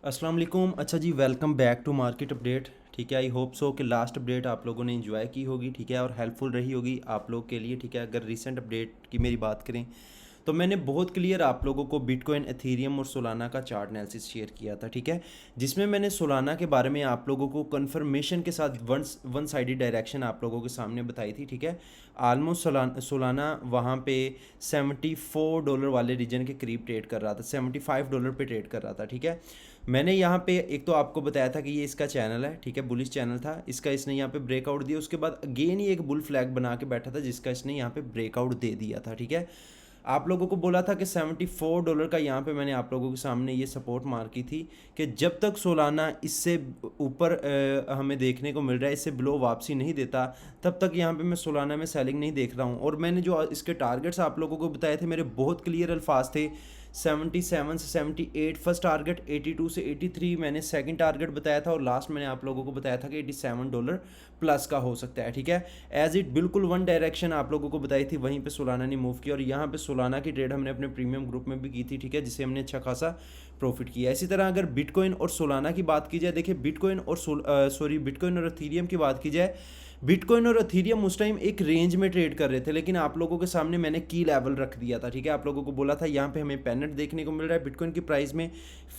अस्सलाम वालेकुम। अच्छा जी, welcome back to market update. ठीक है, आई होप सो कि लास्ट अपडेट आप लोगों ने एंजॉय की होगी। ठीक है, और हेल्पफुल रही होगी आप लोग के लिए। ठीक है, अगर रिसेंट अपडेट की मेरी बात करें तो मैंने बहुत क्लियर आप लोगों को बिटकॉइन, एथेरियम और सोलाना का चार्ट एनालिसिस शेयर किया था। ठीक है, जिसमें मैंने सोलाना के बारे में आप लोगों को कंफर्मेशन के साथ वन साइडेड डायरेक्शन आप लोगों के सामने बताई थी। ठीक है, आलमोस्ट सोलाना वहाँ पे $74 वाले रीजन के करीब ट्रेड कर रहा था, $75 पे ट्रेड कर रहा था। ठीक है, मैंने यहाँ पे एक तो आपको बताया था कि ये इसका चैनल है। ठीक है, बुलिश चैनल था इसका, इसने यहाँ पे ब्रेकआउट दिया, उसके बाद अगेन ही एक बुल फ्लैग बना के बैठा था जिसका इसने यहाँ पे ब्रेकआउट दे दिया था। ठीक है, आप लोगों को बोला था कि $74 का यहाँ पे मैंने आप लोगों के सामने ये सपोर्ट मार की थी कि जब तक सोलाना इससे ऊपर हमें देखने को मिल रहा है, इससे बिलो वापसी नहीं देता, तब तक यहाँ पे मैं सोलाना में सेलिंग नहीं देख रहा हूँ। और मैंने जो इसके टारगेट्स आप लोगों को बताए थे, मेरे बहुत क्लियर अल्फाज थे। 77 से 78 फर्स्ट टारगेट, 82 से 83 मैंने सेकंड टारगेट बताया था, और लास्ट मैंने आप लोगों को बताया था कि $87 प्लस का हो सकता है। ठीक है, एज इट बिल्कुल वन डायरेक्शन आप लोगों को बताई थी, वहीं पे सोलाना ने मूव किया, और यहाँ पे सोलाना की ट्रेड हमने अपने प्रीमियम ग्रुप में भी की थी। ठीक है, जिसे हमने अच्छा खासा प्रॉफिट किया। इसी तरह अगर बिटकॉइन और सोलाना की बात की जाए, देखिए बिटकॉइन और बिटकॉइन और एथेरियम की बात की जाए, बिटकॉइन और एथेरियम उस टाइम एक रेंज में ट्रेड कर रहे थे, लेकिन आप लोगों के सामने मैंने की लेवल रख दिया था। ठीक है, आप लोगों को बोला था यहाँ पे हमें पैनेट देखने को मिल रहा है बिटकॉइन की प्राइस में,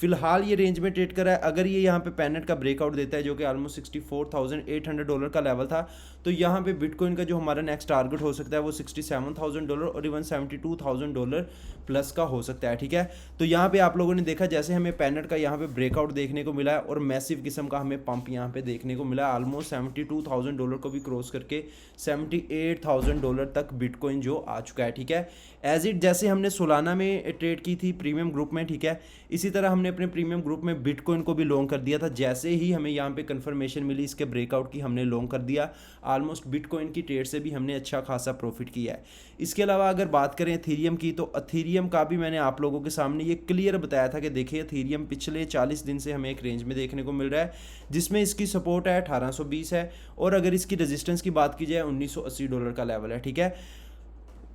फिलहाल ये रेंज में ट्रेड कर रहा है। अगर ये यहाँ पे पैनेट का ब्रेकआउट देता है, जो कि ऑलमोस्ट $64,800 का लेवल था, तो यहाँ पे बिटकॉइन का जो हमारा नेक्स्ट टारगेट हो सकता है वो $67,000 और इवन $72,000 प्लस का हो सकता है। ठीक है, तो यहाँ पे आप लोगों ने देखा जैसे हमें पैनेट का यहाँ पे ब्रेकआउट देखने को मिला है, और मैसिव किस्म का हमें पंप यहाँ पे देखने को मिला है, ऑलमोस्ट $72,000 को भी क्रॉस करके $78,000 तक बिटकॉइन जो आ चुका है। ठीक है, एज इट जैसे हमने सोलाना में ट्रेड की थी प्रीमियम ग्रुप में, ठीक है, इसी तरह हमने अपने प्रीमियम ग्रुप में बिटकॉइन को भी लॉन्ग कर दिया था। जैसे ही हमें यहाँ पे कंफर्मेशन मिली इसके ब्रेकआउट की, हमने लॉन्ग कर दिया। ऑलमोस्ट बिटकॉइन की ट्रेड से भी हमने अच्छा खासा प्रॉफिट किया है। इसके अलावा अगर बात करें एथेरियम की, तो एथेरियम का भी मैंने आप लोगों के सामने ये क्लियर बताया था कि देखिए एथेरियम पिछले 40 दिन से हमें एक रेंज में देखने को मिल रहा है, जिसमें इसकी सपोर्ट है 1820 है, और अगर इसकी रेजिस्टेंस की बात की जाए $1980 का लेवल है। ठीक है,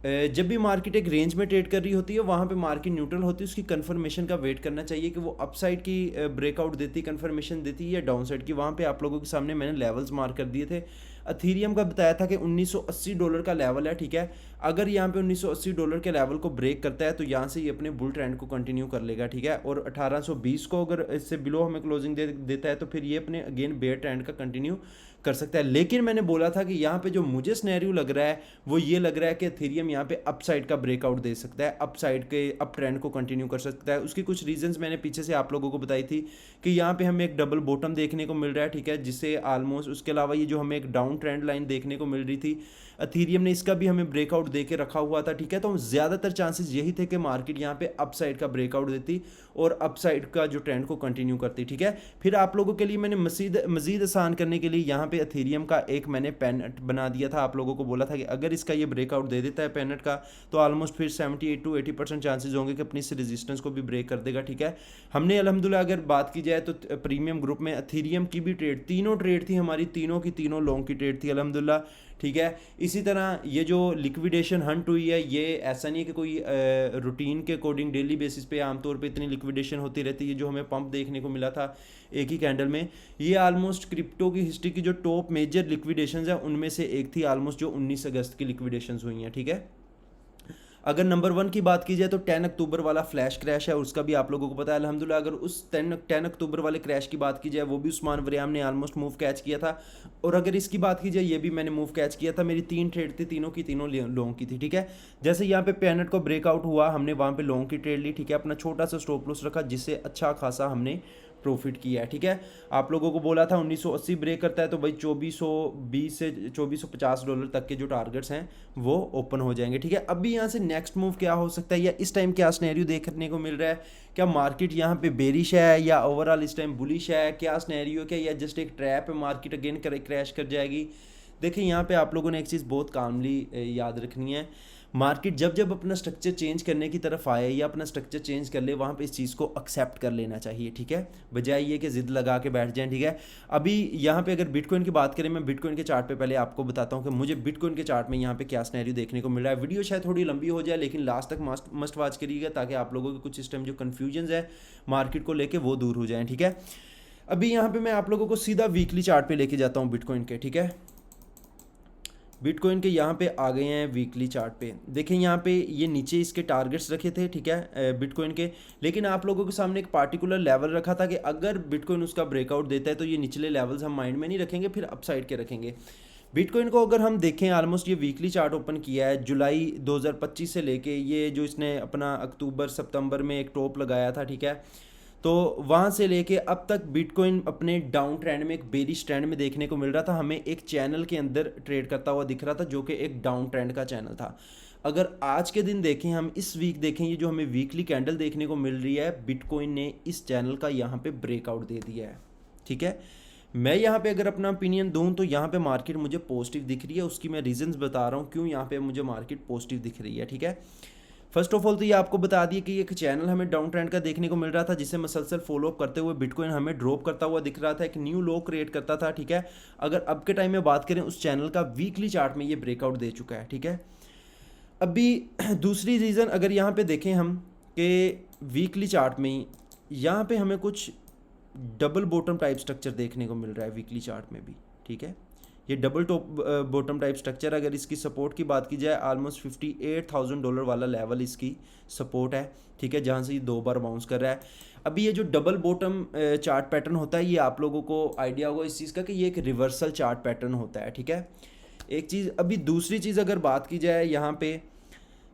जब भी मार्केट एक रेंज में ट्रेड कर रही होती है, वहाँ पे मार्केट न्यूट्रल होती है, उसकी कंफर्मेशन का वेट करना चाहिए कि वो अपसाइड की ब्रेकआउट देती, कंफर्मेशन देती है, या डाउन साइड की। वहाँ पे आप लोगों के सामने मैंने लेवल्स मार्क कर दिए थे। अथीरियम का बताया था कि $1980 का लेवल है। ठीक है, अगर यहाँ पे $1980 के लेवल को ब्रेक करता है, तो यहाँ से ये अपने बुल ट्रेंड को कंटिन्यू कर लेगा। ठीक है, और 1820 को अगर इससे बिलो हमें क्लोजिंग देता है, तो फिर ये अपने अगेन बेयर ट्रेंड का कंटिन्यू कर सकता है। लेकिन मैंने बोला था कि यहाँ पे जो मुझे सिनेरियो लग रहा है वो ये लग रहा है कि एथेरियम यहाँ पे अपसाइड का ब्रेकआउट दे सकता है, अपसाइड के अप ट्रेंड को कंटिन्यू कर सकता है। उसकी कुछ रीजंस मैंने पीछे से आप लोगों को बताई थी कि यहाँ पे हमें एक डबल बॉटम देखने को मिल रहा है। ठीक है, जिससे ऑलमोस्ट, उसके अलावा ये जो हमें एक डाउन ट्रेंड लाइन देखने को मिल रही थी एथेरियम ने, इसका भी हमें ब्रेकआउट दे के रखा हुआ था। ठीक है, तो ज़्यादातर चांसेस यही थे कि मार्केट यहाँ पे अपसाइड का ब्रेकआउट देती और अपसाइड का जो ट्रेंड को कंटिन्यू करती। ठीक है, फिर आप लोगों के लिए मैंने मजीद आसान करने के लिए यहाँ पे एथेरियम का एक मैंने पैनेट बना दिया था। आप लोगों को बोला था कि अगर इसका ये ब्रेकआउट दे देता है पैनेट का, तो ऑलमोस्ट फिर 78 to 80% चांसेस होंगे कि अपनी इस रेजिस्टेंस को भी ब्रेक कर देगा। ठीक है, हमने अल्हम्दुलिल्लाह अगर बात की जाए तो प्रीमियम ग्रुप में एथेरियम की भी ट्रेड, तीनों ट्रेड थी हमारी, तीनों की तीनों लॉन्ग की ट्रेड थी अल्हम्दुलिल्लाह। ठीक है, इसी तरह ये जो लिक्विडेशन हंट हुई है, ये ऐसा नहीं है कि कोई रूटीन के अकॉर्डिंग डेली बेसिस पे आमतौर पे इतनी लिक्विडेशन होती रहती है। जो हमें पंप देखने को मिला था एक ही कैंडल में, ये ऑलमोस्ट क्रिप्टो की हिस्ट्री की जो टॉप मेजर लिक्विडेशंस है उनमें से एक थी, ऑलमोस्ट जो 19 अगस्त की लिक्विडेशंस हुई हैं। ठीक है, अगर नंबर 1 की बात की जाए तो 10 अक्टूबर वाला फ्लैश क्रैश है, उसका भी आप लोगों को पता है अल्हम्दुलिल्लाह। अगर उस 10 अक्टूबर वाले क्रैश की बात की जाए, वो भी उस्मान वरियाम ने ऑलमोस्ट मूव कैच किया था। और अगर इसकी बात की जाए, ये भी मैंने मूव कैच किया था। मेरी 3 ट्रेड थी, तीनों की तीनों लॉन्ग की थी। ठीक है, जैसे यहाँ पे पैनेट को ब्रेकआउट हुआ, हमने वहाँ पे लॉन्ग की ट्रेड ली। ठीक है, अपना छोटा सा स्टॉप लॉस रखा, जिससे अच्छा खासा हमने प्रॉफिट किया है। ठीक है, आप लोगों को बोला था 1980 ब्रेक करता है तो भाई 2420 से $2450 तक के जो टारगेट्स हैं वो ओपन हो जाएंगे। ठीक है, अभी यहाँ से नेक्स्ट मूव क्या हो सकता है, या इस टाइम क्या स्नैरियो देखने को मिल रहा है, क्या मार्केट यहाँ पे बेरिश है या ओवरऑल इस टाइम बुलिश है, क्या स्नैरियो, क्या या जस्ट एक ट्रैप है, मार्केट अगेन क्रैश कर जाएगी। देखिए यहाँ पे आप लोगों ने एक चीज़ बहुत कामली याद रखनी है, मार्केट जब जब अपना स्ट्रक्चर चेंज करने की तरफ आए या अपना स्ट्रक्चर चेंज कर ले, वहाँ पे इस चीज़ को एक्सेप्ट कर लेना चाहिए, ठीक है, बजाय ये कि ज़िद लगा के बैठ जाएं, ठीक है। अभी यहाँ पे अगर बिटकॉइन की बात करें, मैं बिटकॉइन के चार्ट पे पहले आपको बताता हूँ कि मुझे बिटकॉइन के चार्ट में यहाँ पे क्या सिनेरियो देखने को मिल रहा है। वीडियो शायद थोड़ी लंबी हो जाए, लेकिन लास्ट तक मस्ट वॉच करिएगा, ताकि आप लोगों के कुछ इस टाइम जो कन्फ्यूजन है मार्केट को लेकर वो दूर हो जाएँ, ठीक है। अभी यहाँ पे मैं आप लोगों को सीधा वीकली चार्ट पे लेके जाता हूँ बिटकॉइन के, ठीक है। बिटकॉइन के यहाँ पे आ गए हैं वीकली चार्ट पे। देखें यहाँ पे ये नीचे इसके टारगेट्स रखे थे, ठीक है, बिटकॉइन के, लेकिन आप लोगों के सामने एक पार्टिकुलर लेवल रखा था कि अगर बिटकॉइन उसका ब्रेकआउट देता है तो ये निचले लेवल्स हम माइंड में नहीं रखेंगे, फिर अपसाइड के रखेंगे। बिटकॉइन को अगर हम देखें, ऑलमोस्ट ये वीकली चार्ट ओपन किया है जुलाई 2025 से लेके, ये जो इसने अपना अक्टूबर सितंबर में एक टॉप लगाया था, ठीक है, तो वहाँ से लेके अब तक बिटकॉइन अपने डाउन ट्रेंड में, एक बेरिश ट्रेंड में देखने को मिल रहा था। हमें एक चैनल के अंदर ट्रेड करता हुआ दिख रहा था जो कि एक डाउन ट्रेंड का चैनल था। अगर आज के दिन देखें, हम इस वीक देखें, ये जो हमें वीकली कैंडल देखने को मिल रही है, बिटकॉइन ने इस चैनल का यहाँ पे ब्रेकआउट दे दिया है, ठीक है। मैं यहाँ पे अगर अपना ओपिनियन दूँ तो यहाँ पे मार्केट मुझे पॉजिटिव दिख रही है। उसकी मैं रीजंस बता रहा हूँ क्यों यहाँ पे मुझे मार्केट पॉजिटिव दिख रही है, ठीक है। फर्स्ट ऑफ ऑल तो ये आपको बता दिए कि एक चैनल हमें डाउन ट्रेंड का देखने को मिल रहा था, जिसे मसलसल फॉलो अप करते हुए बिटकॉइन हमें ड्रॉप करता हुआ दिख रहा था, एक न्यू लो क्रिएट करता था, ठीक है। अगर अब के टाइम में बात करें, उस चैनल का वीकली चार्ट में ये ब्रेकआउट दे चुका है, ठीक है। अभी दूसरी रीज़न अगर यहाँ पे देखें हम कि वीकली चार्ट में यहाँ पे हमें कुछ डबल बॉटम टाइप स्ट्रक्चर देखने को मिल रहा है वीकली चार्ट में भी, ठीक है। ये double top bottom type structure, अगर इसकी सपोर्ट की बात की जाए, ऑलमोस्ट $58,000 वाला लेवल इसकी सपोर्ट है, ठीक है, जहाँ से ये 2 बार बाउंस कर रहा है। अभी ये जो डबल बॉटम चार्ट पैटर्न होता है, ये आप लोगों को आइडिया होगा इस चीज़ का कि ये एक रिवर्सल चार्ट पैटर्न होता है, ठीक है, एक चीज़। अभी दूसरी चीज़ अगर बात की जाए यहाँ पे,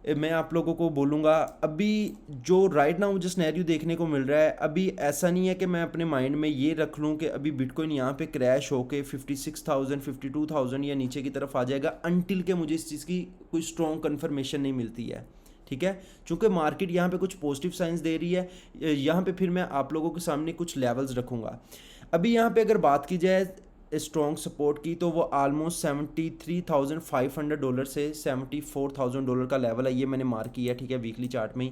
मैं आप लोगों को बोलूँगा, अभी जो राइट नाउ मुझे सिनेरियो देखने को मिल रहा है, अभी ऐसा नहीं है कि मैं अपने माइंड में ये रख लूँ कि अभी बिटकॉइन यहाँ पे क्रैश होके 56,000 52,000 या नीचे की तरफ आ जाएगा, अनटिल के मुझे इस चीज़ की कोई स्ट्रॉन्ग कन्फर्मेशन नहीं मिलती है, ठीक है। चूँकि मार्केट यहाँ पे कुछ पॉजिटिव साइंस दे रही है, यहाँ पे फिर मैं आप लोगों के सामने कुछ लेवल्स रखूँगा। अभी यहाँ पे अगर बात की जाए स्ट्रॉन्ग सपोर्ट की, तो वो ऑलमोस्ट $73,500 से $74,000 का लेवल है, ये मैंने मार्क किया, ठीक है, वीकली चार्ट में ही।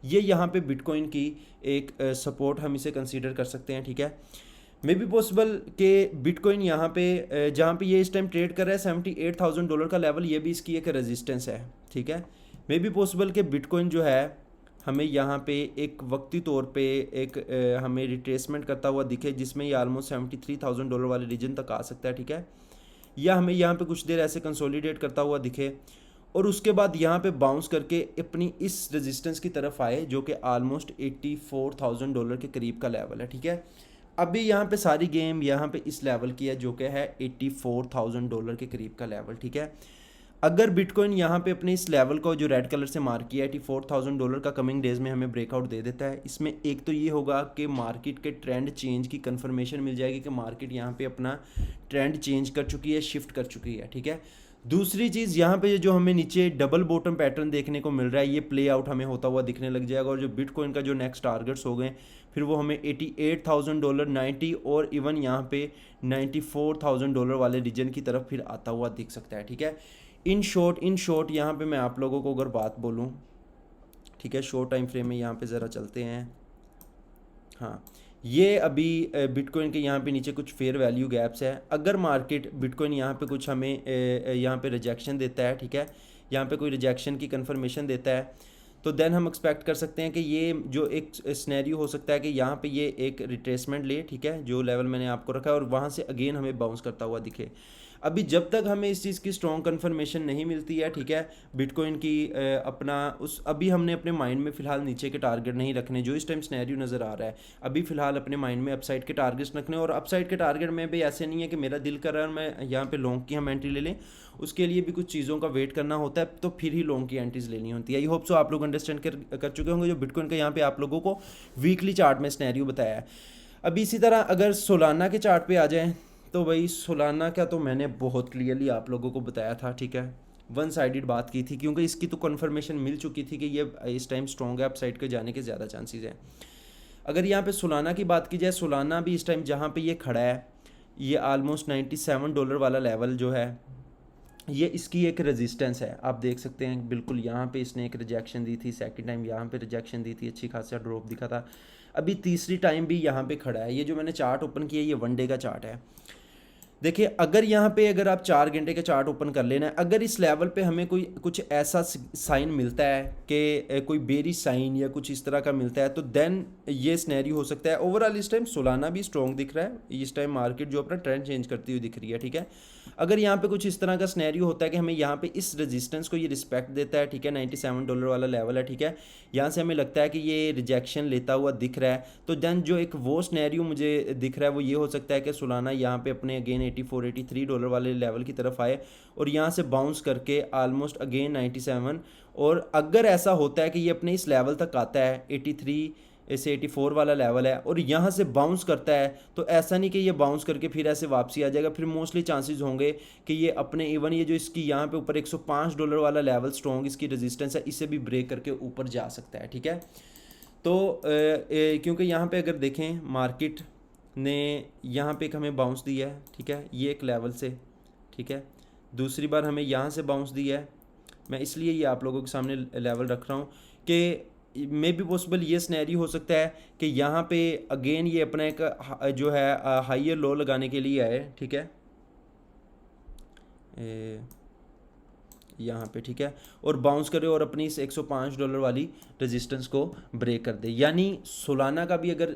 ये यहाँ पे बिटकॉइन की एक सपोर्ट हम इसे कंसीडर कर सकते हैं, ठीक है। मे बी पॉसिबल कि बिटकॉइन यहाँ पे जहाँ पे ये इस टाइम ट्रेड कर रहा है $78,000 का लेवल, ये भी इसकी एक रेजिस्टेंस है, ठीक है। मे बी पॉसिबल कि बिटकॉइन जो है हमें यहाँ पे एक वक्ती तौर पे एक हमें रिट्रेसमेंट करता हुआ दिखे, जिसमें ये ऑलमोस्ट $73,000 वाले रीजन तक आ सकता है, ठीक है, या हमें यहाँ पे कुछ देर ऐसे कंसोलिडेट करता हुआ दिखे और उसके बाद यहाँ पे बाउंस करके अपनी इस रेजिस्टेंस की तरफ आए, जो कि ऑलमोस्ट $84,000 के करीब का लेवल है, ठीक है। अभी यहाँ पे सारी गेम यहाँ पे इस लेवल की है, जो कि है $84,000 के करीब का लेवल, ठीक है। अगर बिटकॉइन यहाँ पे अपने इस लेवल को जो रेड कलर से मार्क किया है $84,000 का, कमिंग डेज में हमें ब्रेकआउट दे देता है, इसमें एक तो ये होगा कि मार्केट के ट्रेंड चेंज की कंफर्मेशन मिल जाएगी कि मार्केट यहाँ पे अपना ट्रेंड चेंज कर चुकी है, शिफ्ट कर चुकी है, ठीक है। दूसरी चीज़, यहाँ पे जो हमें नीचे डबल बॉटम पैटर्न देखने को मिल रहा है, ये प्ले आउट हमें होता हुआ दिखने लग जाएगा, और जो बिटकॉइन का जो नेक्स्ट टारगेट्स हो गए, फिर वो हमें $88,000, 90 और इवन यहाँ पे $94,000 वाले रीजन की तरफ फिर आता हुआ दिख सकता है, ठीक है। इन शॉर्ट यहाँ पे मैं आप लोगों को अगर बात बोलूँ, ठीक है, शॉर्ट टाइम फ्रेम में यहाँ पे ज़रा चलते हैं। हाँ, ये अभी बिटकॉइन के यहाँ पे नीचे कुछ फेयर वैल्यू गैप्स है। अगर मार्केट बिटकॉइन यहाँ पे कुछ हमें यहाँ पे रिजेक्शन देता है, ठीक है, यहाँ पे कोई रिजेक्शन की कंफर्मेशन देता है, तो देन हम एक्सपेक्ट कर सकते हैं कि ये जो एक सिनेरियो हो सकता है कि यहाँ पे ये एक रिट्रेसमेंट ले, ठीक है, जो लेवल मैंने आपको रखा है, और वहाँ से अगेन हमें बाउंस करता हुआ दिखे। अभी जब तक हमें इस चीज़ की स्ट्रॉन्ग कंफर्मेशन नहीं मिलती है, ठीक है, बिटकॉइन की अपना उस अभी हमने अपने माइंड में फ़िलहाल नीचे के टारगेट नहीं रखने, जो इस टाइम सिनेरियो नज़र आ रहा है, अभी फ़िलहाल अपने माइंड में अपसाइड के टारगेट्स रखने। और अपसाइड के टारगेट में भी ऐसे नहीं है कि मेरा दिल कर रहा है मैं यहाँ पे लॉन्ग की हम एंट्री ले लें, उसके लिए भी कुछ चीज़ों का वेट करना होता है, तो फिर ही लॉन्ग की एंट्रीज लेनी होती है। आई होप सो आप लोग अंडरस्टैंड कर चुके होंगे जो बिटकॉइन का यहाँ पे आप लोगों को वीकली चार्ट में सिनेरियो बताया है। अभी इसी तरह अगर सोलाना के चार्ट पे आ जाएं, तो भाई सोलाना का तो मैंने बहुत क्लियरली आप लोगों को बताया था, ठीक है, वन साइडेड बात की थी, क्योंकि इसकी तो कन्फर्मेशन मिल चुकी थी कि ये इस टाइम स्ट्रॉन्ग है, अपसाइड के जाने के ज़्यादा चांसेस हैं। अगर यहाँ पे सोलाना की बात की जाए, सोलाना भी इस टाइम जहाँ पे ये खड़ा है, ये ऑलमोस्ट $97 वाला लेवल जो है, ये इसकी एक रेजिस्टेंस है, आप देख सकते हैं बिल्कुल यहाँ पे इसने एक रिजेक्शन दी थी, सेकंड टाइम यहाँ पे रिजेक्शन दी थी, अच्छी खासा ड्रॉप दिखा था, अभी तीसरी टाइम भी यहाँ पे खड़ा है। ये जो मैंने चार्ट ओपन किया ये 1 डे का चार्ट है। देखिए अगर यहाँ पे अगर आप 4 घंटे का चार्ट ओपन कर लेना है, अगर इस लेवल पे हमें कोई कुछ ऐसा साइन मिलता है कि कोई बेरिश साइन या कुछ इस तरह का मिलता है, तो देन ये सिनेरियो हो सकता है। ओवरऑल इस टाइम सोलाना भी स्ट्रॉन्ग दिख रहा है, इस टाइम मार्केट जो अपना ट्रेंड चेंज करती हुई दिख रही है, ठीक है। अगर यहाँ पे कुछ इस तरह का सिनेरियो होता है कि हमें यहाँ पे इस रेजिस्टेंस को ये रिस्पेक्ट देता है, ठीक है, $97 वाला लेवल है, ठीक है, यहाँ से हमें लगता है कि ये रिजेक्शन लेता हुआ दिख रहा है, तो देन जो एक वो सिनेरियो मुझे दिख रहा है वो ये हो सकता है कि सोलाना यहाँ पे अपने अगेन $84-83 वाले लेवल की तरफ आए और यहाँ से बाउंस करके ऑलमोस्ट अगेन 97, और अगर ऐसा होता है कि ये अपने इस लेवल तक आता है 83 से 84 वाला लेवल है और यहाँ से बाउंस करता है, तो ऐसा नहीं कि ये बाउंस करके फिर ऐसे वापसी आ जाएगा, फिर मोस्टली चांसेस होंगे कि ये अपने इवन ये जो इसकी यहाँ पे ऊपर $105 वाला लेवल स्ट्रॉन्ग इसकी रेजिस्टेंस है, इसे भी ब्रेक करके ऊपर जा सकता है, ठीक है। तो क्योंकि यहाँ पे अगर देखें मार्केट ने यहाँ पे एक हमें बाउंस दिया है, ठीक है, ये एक लेवल से, ठीक है, दूसरी बार हमें यहाँ से बाउंस दिया है। मैं इसलिए ये आप लोगों के सामने लेवल रख रहा हूँ कि मे बी पॉसिबल ये सिनेरियो हो सकता है कि यहाँ पे अगेन ये अपना एक जो है हाइयर लो लगाने के लिए आए, ठीक है, यहाँ पे, ठीक है, और बाउंस करे और अपनी इस $105 वाली रेजिस्टेंस को ब्रेक कर दे। यानी सोलाना का भी अगर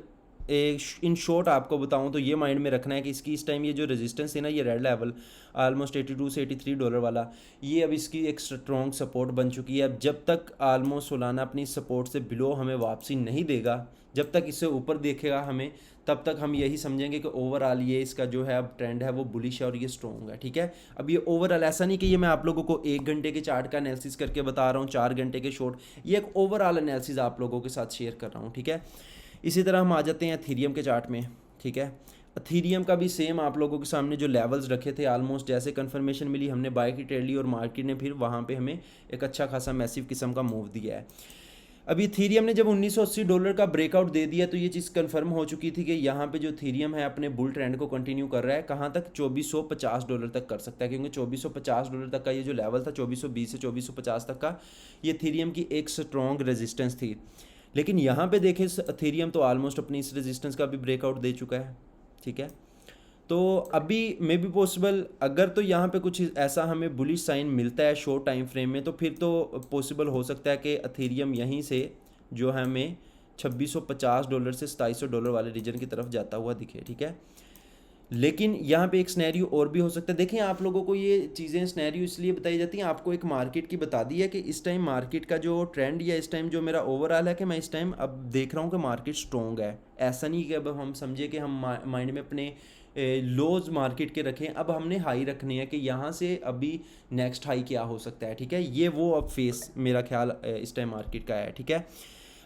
इन शॉर्ट आपको बताऊं तो ये माइंड में रखना है कि इसकी इस टाइम ये जो रेजिस्टेंस है ना, ये रेड लेवल ऑलमोस्ट $82 से $83 वाला, ये अब इसकी एक स्ट्रॉन्ग सपोर्ट बन चुकी है। अब जब तक ऑलमोस्ट सोलाना अपनी सपोर्ट से बिलो हमें वापसी नहीं देगा, जब तक इससे ऊपर देखेगा हमें, तब तक हम यही समझेंगे कि ओवरऑल ये इसका जो है अब ट्रेंड है वो बुलिश है और ये स्ट्रॉन्ग है, ठीक है। अब ये ओवरऑल ऐसा नहीं कि ये मैं आप लोगों को 1 घंटे के चार्ट का एनालिसिस करके बता रहा हूँ, 4 घंटे के शॉर्ट, ये एक ओवरऑल एनालिसिस आप लोगों के साथ शेयर कर रहा हूँ, ठीक है। इसी तरह हम आ जाते हैं एथीरियम के चार्ट में, ठीक है। एथीरियम का भी सेम आप लोगों के सामने जो लेवल्स रखे थे, ऑलमोस्ट जैसे कंफर्मेशन मिली हमने बाय की ट्रेड ली और मार्केट ने फिर वहाँ पे हमें एक अच्छा खासा मैसिव किस्म का मूव दिया है। अभी इथीरियम ने जब $1980 का ब्रेकआउट दे दिया तो ये चीज़ कंफर्म हो चुकी थी कि यहाँ पे जो इथीरियम है अपने बुल ट्रेंड को कंटिन्यू कर रहा है, कहाँ तक, $2450 तक कर सकता है, क्योंकि $2450 तक का ये जो लेवल था 2420 से 2450 तक का, ये इथीरियम की एक स्ट्रॉन्ग रेजिस्टेंस थी। लेकिन यहाँ पे देखें इथेरियम तो ऑलमोस्ट अपनी इस रेजिस्टेंस का भी ब्रेकआउट दे चुका है, ठीक है। तो अभी मे बी पॉसिबल अगर तो यहाँ पे कुछ ऐसा हमें बुलिश साइन मिलता है शॉर्ट टाइम फ्रेम में, तो फिर तो पॉसिबल हो सकता है कि इथेरियम यहीं से जो है हमें $2650 से $2700 वाले रीजन की तरफ जाता हुआ दिखे, ठीक है। लेकिन यहाँ पे एक स्नैरियो और भी हो सकता है। देखें आप लोगों को ये चीज़ें स्नैरियो इसलिए बताई जाती हैं, आपको एक मार्केट की बता दी है कि इस टाइम मार्केट का जो ट्रेंड या इस टाइम जो मेरा ओवरऑल है कि मैं इस टाइम अब देख रहा हूँ कि मार्केट स्ट्रॉन्ग है। ऐसा नहीं कि अब हम समझे कि हम माइंड में अपने लोज मार्केट के रखें, अब हमने हाई रखने हैं कि यहाँ से अभी नेक्स्ट हाई क्या हो सकता है, ठीक है। ये वो अब फेस मेरा ख्याल इस टाइम मार्केट का है, ठीक है।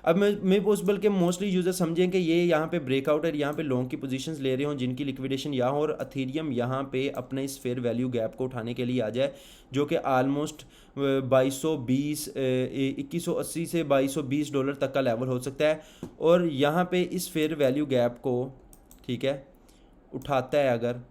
अब मैं पॉसिबल के मोस्टली यूज़र समझें कि ये यहाँ पे ब्रेकआउट है, यहाँ पे लॉन्ग की पोजीशंस ले रहे हों जिनकी लिक्विडेशन यहाँ हो, और इथेरियम यहाँ पे अपने इस फेयर वैल्यू गैप को उठाने के लिए आ जाए, जो कि ऑलमोस्ट 2180 से $2220 तक का लेवल हो सकता है। और यहाँ पे इस फेयर वैल्यू गैप को, ठीक है, उठाता है अगर,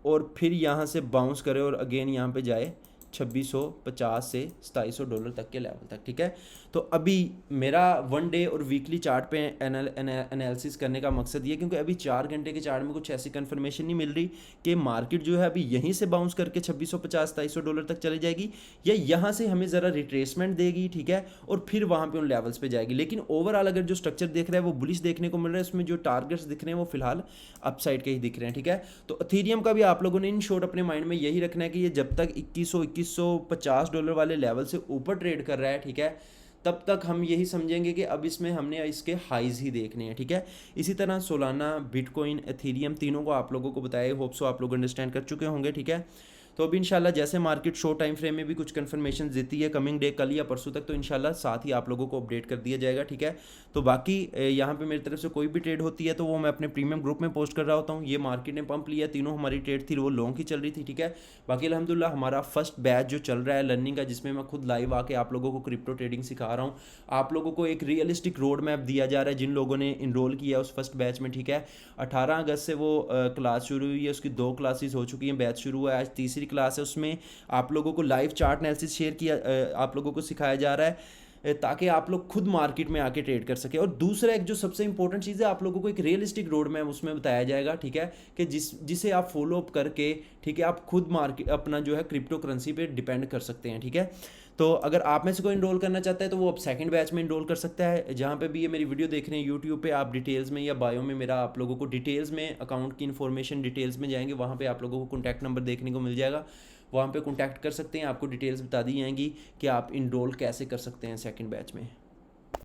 और फिर यहाँ से बाउंस करे और अगेन यहाँ पे जाए 2650 से $2700 तक के लेवल तक, ठीक है। तो अभी मेरा 1 डे और वीकली चार्ट पे एनालिसिस करने का मकसद ये, क्योंकि अभी 4 घंटे के चार्ट में कुछ ऐसी कंफर्मेशन नहीं मिल रही कि मार्केट जो है अभी यहीं से बाउंस करके $2650-$2700 तक चली जाएगी या यहाँ से हमें ज़रा रिट्रेसमेंट देगी, ठीक है, और फिर वहाँ पे उन लेवल्स पे जाएगी। लेकिन ओवरऑल अगर जो स्ट्रक्चर देख रहा है वो बुलिश देखने को मिल रहा है, उसमें जो टारगेट्स दिख रहे हैं वो फिलहाल अपसाइड के ही दिख रहे हैं, ठीक है। तो इथेरियम का भी आप लोगों ने इन शॉर्ट अपने माइंड में यही रखना है कि ये जब तक $2150 वाले लेवल से ऊपर ट्रेड कर रहा है, ठीक है, तब तक हम यही समझेंगे कि अब इसमें हमने इसके हाइज ही देखने हैं, ठीक है। इसी तरह सोलाना, बिटकॉइन, एथेरियम तीनों को आप लोगों को बताया, होप सो आप लोग अंडरस्टैंड कर चुके होंगे, ठीक है। तो अभी इंशाल्लाह जैसे मार्केट शॉर्ट टाइम फ्रेम में भी कुछ कंफर्मेशन देती है कमिंग डे, कल या परसों तक, तो इंशाल्लाह साथ ही आप लोगों को अपडेट कर दिया जाएगा, ठीक है। तो बाकी यहाँ पे मेरी तरफ से कोई भी ट्रेड होती है तो वो मैं अपने प्रीमियम ग्रुप में पोस्ट कर रहा होता हूँ। ये मार्केट ने पंप लिया, तीनों हमारी ट्रेड थी वो लॉन्ग की चल रही थी, ठीक है। बाकी अल्हम्दुलिल्लाह हमारा फर्स्ट बैच जो चल रहा है लर्निंग का, जिसमें मैं खुद लाइव आके आप लोगों को क्रिप्टो ट्रेडिंग सिखा रहा हूँ, आप लोगों को एक रियलिस्टिक रोड मैप दिया जा रहा है जिन लोगों ने इनरोल किया उस फर्स्ट बैच में, ठीक है। 18 अगस्त से वो क्लास शुरू हुई है, उसकी 2 क्लासेस हो चुकी हैं, बैच शुरू हुआ है, आज तीसरी क्लास है, उसमें आप लोगों को लाइव चार्ट एनालिसिस शेयर किया, आप लोगों को सिखाया जा रहा है ताकि आप लोग खुद मार्केट में आके ट्रेड कर सके। और दूसरा एक जो सबसे इंपॉर्टेंट चीज़ है, आप लोगों को एक रियलिस्टिक रोड मैप उसमें बताया जाएगा, ठीक है, कि जिसे आप फॉलो अप करके, ठीक है, आप खुद मार्केट अपना जो है क्रिप्टो करेंसी पे डिपेंड कर सकते हैं, ठीक है। तो अगर आप में से कोई इनरोल करना चाहता है तो वो अब सेकंड बैच में इनरोल कर सकता है। जहाँ पे भी ये मेरी वीडियो देख रहे हैं यूट्यूब पे, आप डिटेल्स में या बायो में मेरा आप लोगों को डिटेल्स में अकाउंट की इन्फॉर्मेशन डिटेल्स में जाएंगे, वहाँ पे आप लोगों को कॉन्टैक्ट नंबर देखने को मिल जाएगा, वहाँ पे कॉन्टैक्ट कर सकते हैं, आपको डिटेल्स बता दी जाएंगी कि आप इनरोल कैसे कर सकते हैं सेकंड बैच में।